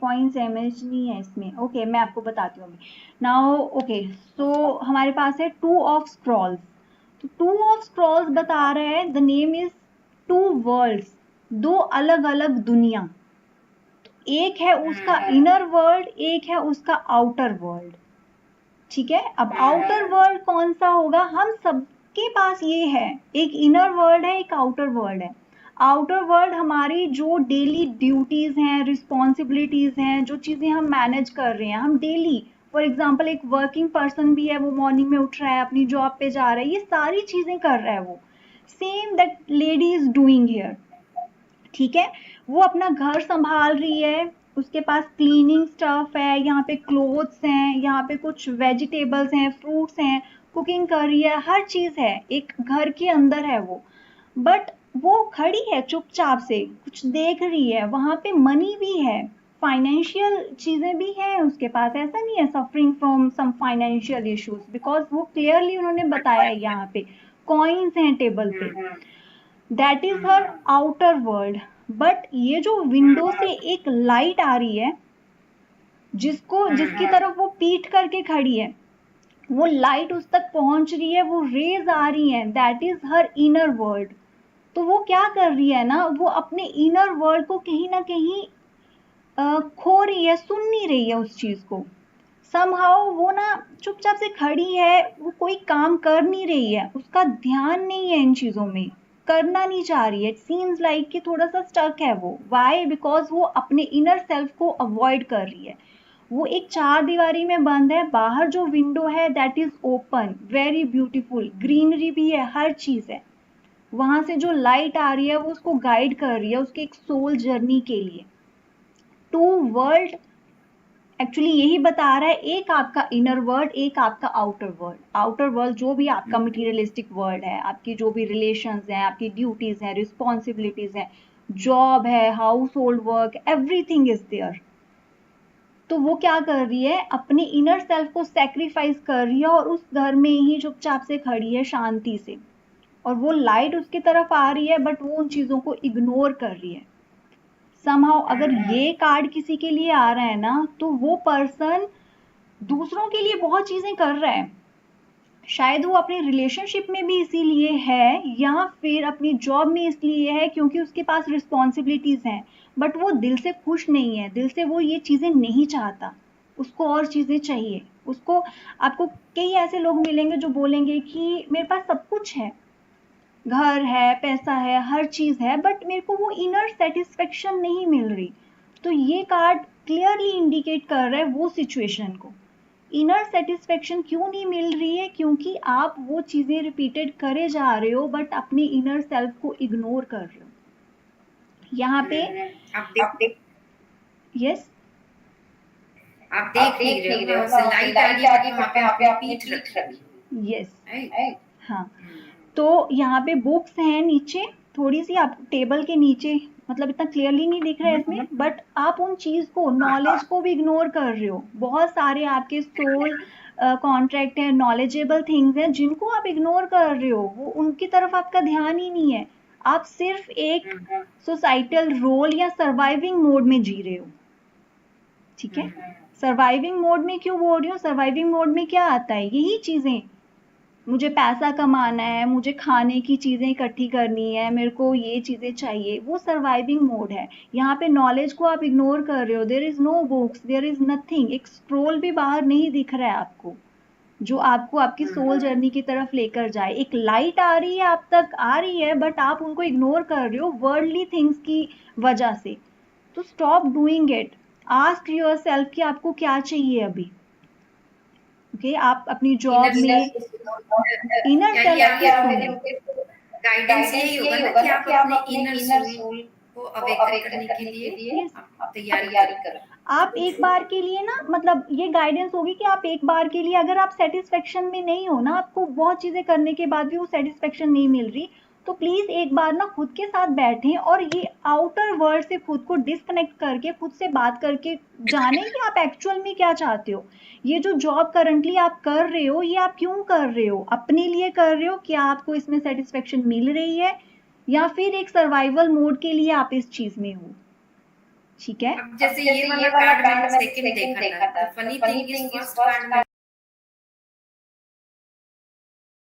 Point समझ नहीं है इसमें। ओके मैं आपको बताती हूँ अभी। नाउ ओके सो हमारे पास है टू ऑफ स्क्रॉल्स। तो टू ऑफ स्क्रॉल्स बता रहे हैं the name is two worlds, दो अलग अलग दुनिया। एक है उसका इनर वर्ल्ड, एक है उसका आउटर वर्ल्ड। ठीक है, अब आउटर वर्ल्ड कौन सा होगा, हम सबके पास ये है, एक इनर वर्ल्ड है, एक आउटर वर्ल्ड है। आउटर वर्ल्ड हमारी जो डेली ड्यूटीज हैं, रिस्पॉन्सिबिलिटीज हैं, जो चीजें हम मैनेज कर रहे हैं, हम डेली, फॉर एग्जाम्पल एक वर्किंग पर्सन भी है, वो मॉर्निंग में उठ रहा है, अपनी जॉब पे जा रहा है, ये सारी चीजें कर रहा है वो, same that lady is doing here. ठीक है, वो अपना घर संभाल रही है, उसके पास क्लीनिंग स्टफ है, यहाँ पे क्लोथ्स हैं, यहाँ पे कुछ वेजिटेबल्स हैं, फ्रूट्स हैं, कुकिंग कर रही है, हर चीज है, एक घर के अंदर है वो। बट वो खड़ी है चुपचाप से, कुछ देख रही है, वहां पे मनी भी है, फाइनेंशियल चीजें भी हैं उसके पास, ऐसा नहीं है suffering from some financial issues, because वो क्लियरली उन्होंने बताया है यहाँ पे कॉइन्स हैं टेबल पे, that is her outer world. But ये जो विंडो से एक लाइट आ रही है, जिसकी तरफ वो पीठ करके खड़ी है, वो लाइट उस तक पहुंच रही है, वो रेज आ रही हैं, that is her inner world. तो वो क्या कर रही है ना, वो अपने इनर वर्ल्ड को कहीं ना कहीं खो रही है, सुन नहीं रही है उस चीज को। समहाउ वो ना चुपचाप से खड़ी है, वो कोई काम कर नहीं रही है, उसका ध्यान नहीं है इन चीजों में, करना नहीं चाह रही है। इट सीम्स लाइक कि थोड़ा सा स्टक है वो। वाई? बिकॉज वो अपने इनर सेल्फ को अवॉइड कर रही है। वो एक चार दीवारी में बंद है, बाहर जो विंडो है that is open, very beautiful, greenery भी है, हर चीज है। वहां से जो लाइट आ रही है वो उसको गाइड कर रही है उसके एक सोल जर्नी के लिए। टू वर्ल्ड एक्चुअली यही बता रहा है, एक आपका इनर वर्ल्ड, एक आपका आउटर वर्ल्ड। आउटर वर्ल्ड जो भी आपका मटीरियलिस्टिक वर्ल्ड है, आपकी जो भी रिलेशंस हैं, आपकी ड्यूटीज हैं, रिस्पॉन्सिबिलिटीज हैं, जॉब है, household work, everything is there. तो वो क्या कर रही है, अपने इनर सेल्फ को सेक्रीफाइस कर रही है और उस घर में ही चुपचाप से खड़ी है शांति से। और वो लाइट उसकी तरफ आ रही है बट वो उन चीजों को इग्नोर कर रही है। समहाउ अगर ये कार्ड किसी के लिए आ रहा है ना, तो वो पर्सन दूसरों के लिए बहुत चीजें कर रहा है। शायद वो अपने रिलेशनशिप में भी इसीलिए है, या फिर अपनी जॉब में इसलिए है क्योंकि उसके पास रिस्पॉन्सिबिलिटीज हैं, बट वो दिल से खुश नहीं है, दिल से वो ये चीजें नहीं चाहता, उसको और चीजें चाहिए उसको। आपको कई ऐसे लोग मिलेंगे जो बोलेंगे कि मेरे पास सब कुछ है, घर है, पैसा है, हर चीज है, बट मेरे को वो इनर सेटिस्फेक्शन नहीं मिल रही। तो ये कार्ड क्लियरली इंडिकेट कर रहा है वो सिचुएशन को। इनर सेटिस्फेक्शन क्यों नहीं मिल रही है, क्योंकि आप वो चीजें रिपीटेड करे जा रहे हो बट अपने इनर सेल्फ को इग्नोर कर रहे हो। यहाँ पे आप देख यस आप देख नहीं रहे हो, वहां से लाइट आ रही है बट वहां पे आपने पीठ रखी है। यस हाँ। तो यहाँ पे बुक्स हैं नीचे, थोड़ी सी आप टेबल के नीचे, मतलब इतना क्लियरली नहीं दिख रहा है इसमें, बट आप उन चीज को, नॉलेज को भी इग्नोर कर रहे हो। बहुत सारे आपके सोल कॉन्ट्रैक्ट है, नॉलेजेबल थिंग्स हैं जिनको आप इग्नोर कर रहे हो, वो उनकी तरफ आपका ध्यान ही नहीं है। आप सिर्फ एक सोसाइटल रोल या सर्वाइविंग मोड में जी रहे हो। ठीक है, सर्वाइविंग मोड में क्यों बोल रही हूँ, सर्वाइविंग मोड में क्या आता है, यही चीजें, मुझे पैसा कमाना है, मुझे खाने की चीजें इकट्ठी करनी है, मेरे को ये चीजें चाहिए, वो सर्वाइविंग मोड है। यहाँ पे नॉलेज को आप इग्नोर कर रहे हो। There is no books, there is nothing, एक स्क्रोल भी बाहर नहीं दिख रहा है आपको जो आपको आपकी सोल जर्नी की तरफ लेकर जाए। एक लाइट आ रही है, आप तक आ रही है, बट आप उनको इग्नोर कर रहे हो वर्ल्डली थिंग्स की वजह से। तो stop doing it, ask your self कि आपको क्या चाहिए अभी। ओके आप अपनी जॉब में इनर सेल्फ की सुनो। गाइडेंस यही होगा ना कि आप अपने इनर सोल को अवेकन करने के लिए आप तैयारी करो। आप एक बार के लिए ना, मतलब ये गाइडेंस होगी कि आप एक बार के लिए, अगर आप सेटिस्फेक्शन में नहीं हो ना, आपको बहुत चीजें करने के बाद भी वो सेटिस्फेक्शन नहीं मिल रही, तो प्लीज एक बार ना खुद के साथ बैठें और ये आउटर वर्ल्ड से खुद को डिस्कनेक्ट करके, खुद से बात करके जाने कि आप एक्चुअल में क्या चाहते हो। ये जो जॉब करंटली आप कर रहे हो, ये आप क्यों कर रहे हो, अपने लिए कर रहे हो, क्या आपको इसमें सेटिस्फेक्शन मिल रही है, या फिर एक सर्वाइवल मोड के लिए आप इस चीज में हो। ठीक है। अब जैसे ये वाला कार्ड मैंने सेकंड देखा था, funny thing is first card